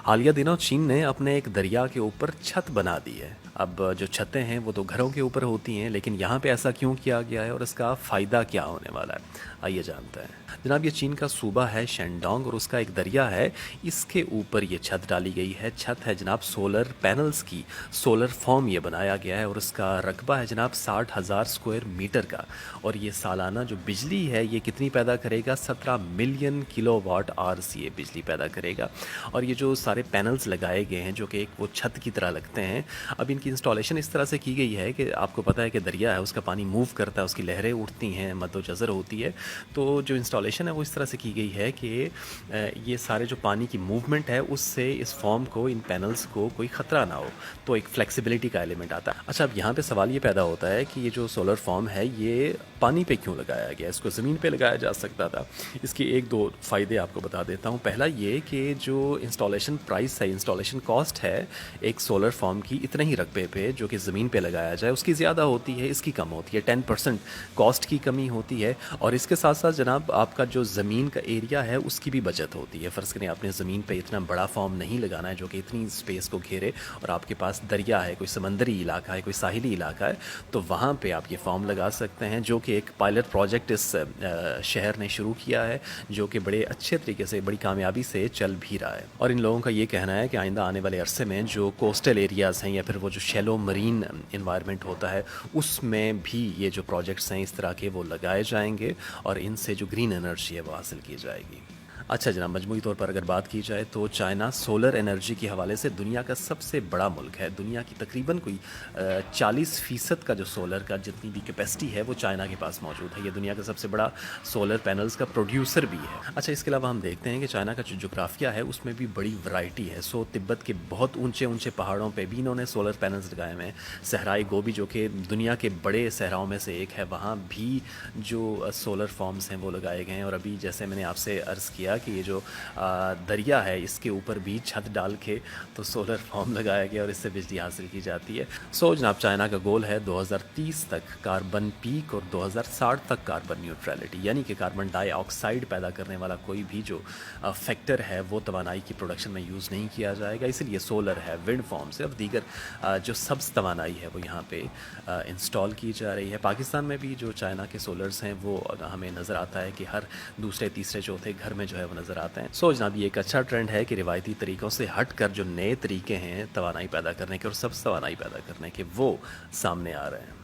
हालिया दिनों चीन ने अपने एक दरिया के ऊपर छत बना दी है। अब जो छतें हैं वो तो घरों के ऊपर होती हैं, लेकिन यहाँ पे ऐसा क्यों किया गया है और इसका फ़ायदा क्या होने वाला है, आइए जानते हैं। जनाब, ये चीन का सूबा है शेंडोंग और उसका एक दरिया है, इसके ऊपर ये छत डाली गई है। छत है जनाब सोलर पैनल्स की, सोलर फॉर्म ये बनाया गया है और उसका रकबा है जनाब 60,000 स्क्वायर मीटर का। और ये सालाना जो बिजली है ये कितनी पैदा करेगा, 17 मिलियन किलोवाट आवर्स ये बिजली पैदा करेगा। और ये जो सारे पैनल्स लगाए गए हैं जो कि एक वो छत की तरह लगते हैं, अब इनकी इंस्टॉलेशन इस तरह से की गई है कि आपको पता है कि दरिया है, उसका पानी मूव करता है, उसकी लहरें उठती हैं, मद्दोजज़र होती है। तो जो इंस्टॉलेशन है वो इस तरह से की गई है कि ये सारे जो पानी की मूवमेंट है उससे इस फॉर्म को, इन पैनल्स को कोई ख़तरा ना हो, तो एक फ्लेक्सिबिलिटी का एलिमेंट आता है। अच्छा, अब यहाँ पे सवाल ये पैदा होता है कि ये जो सोलर फॉर्म है ये पानी पे क्यों लगाया गया, इसको ज़मीन पे लगाया जा सकता था। इसके एक दो फ़ायदे आपको बता देता हूँ। पहला ये कि जो इंस्टॉलेशन प्राइस है, इंस्टॉलेशन कॉस्ट है एक सोलर फॉर्म की इतने ही रकबे पे जो कि ज़मीन पे लगाया जाए उसकी ज़्यादा होती है, इसकी कम होती है। 10% कॉस्ट की कमी होती है। और इसके साथ साथ जनाब आपका जो ज़मीन का एरिया है उसकी भी बचत होती है। फ़र्ज़ करें आपने ज़मीन पे इतना बड़ा फॉर्म नहीं लगाना है जो कि इतनी स्पेस को घेरे, और आपके पास दरिया है, कोई समंदरी इलाका है, कोई साहिली इलाका है, तो वहाँ पे आप ये फॉर्म लगा सकते हैं, जो कि एक पायलट प्रोजेक्ट इस शहर ने शुरू किया है, जो कि बड़े अच्छे तरीके से, बड़ी कामयाबी से चल भी रहा है। और इन लोगों का ये कहना है कि आइंदा आने वाले अरसे में जो कोस्टल एरियाज़ हैं या फिर वो जो शैलो मरीन इन्वायरमेंट होता है उसमें भी ये जो प्रोजेक्ट्स हैं इस तरह के वो लगाए जाएंगे और इनसे जो ग्रीन एनर्जी है वो हासिल की जाएगी। अच्छा जनाब, मजमूई तौर पर अगर बात की जाए तो चाइना सोलर एनर्जी के हवाले से दुनिया का सबसे बड़ा मुल्क है। दुनिया की तकरीबन कोई 40% का जो सोलर का जितनी भी कैपेसिटी है वो चाइना के पास मौजूद है। ये दुनिया का सबसे बड़ा सोलर पैनल्स का प्रोड्यूसर भी है। अच्छा, इसके अलावा हम देखते हैं कि चाइना का जो जोग्राफिया है उसमें भी बड़ी वैरायटी है। तिब्बत के बहुत ऊंचे ऊंचे पहाड़ों पर भी इन्होंने सोलर पैनल्स लगाए हुए हैं। सहराई गोबी जो कि दुनिया के बड़े सहराओं में से एक है, वहाँ भी जो सोलर फॉर्म्स हैं वो लगाए गए हैं। और अभी जैसे मैंने आपसे अर्ज़ किया कि ये जो दरिया है इसके ऊपर भी छत डाल के तो सोलर फॉर्म लगाया गया और इससे बिजली हासिल की जाती है। जनाब, चाइना का गोल है 2030 तक कार्बन पीक और 2060 तक कार्बन न्यूट्रलिटी, यानी कि कार्बन डाइऑक्साइड पैदा करने वाला कोई भी जो फैक्टर है वो तवानाई की प्रोडक्शन में यूज़ नहीं किया जाएगा। इसलिए सोलर है, विंड फॉर्म्स है और दीगर जो सब्ज़ तवानाई है वो यहाँ पे इंस्टॉल की जा रही है। पाकिस्तान में भी जो चाइना के सोलर्स हैं वो हमें नज़र आता है कि हर दूसरे तीसरे चौथे घर में जो है वो नज़र आते हैं। जनाब, ये एक अच्छा ट्रेंड है कि रिवायती तरीक़ों से हट कर जो नए तरीके हैं तवानाई पैदा करने के और सब्ज़ तवानाई पैदा करने के वो सामने आ रहे हैं।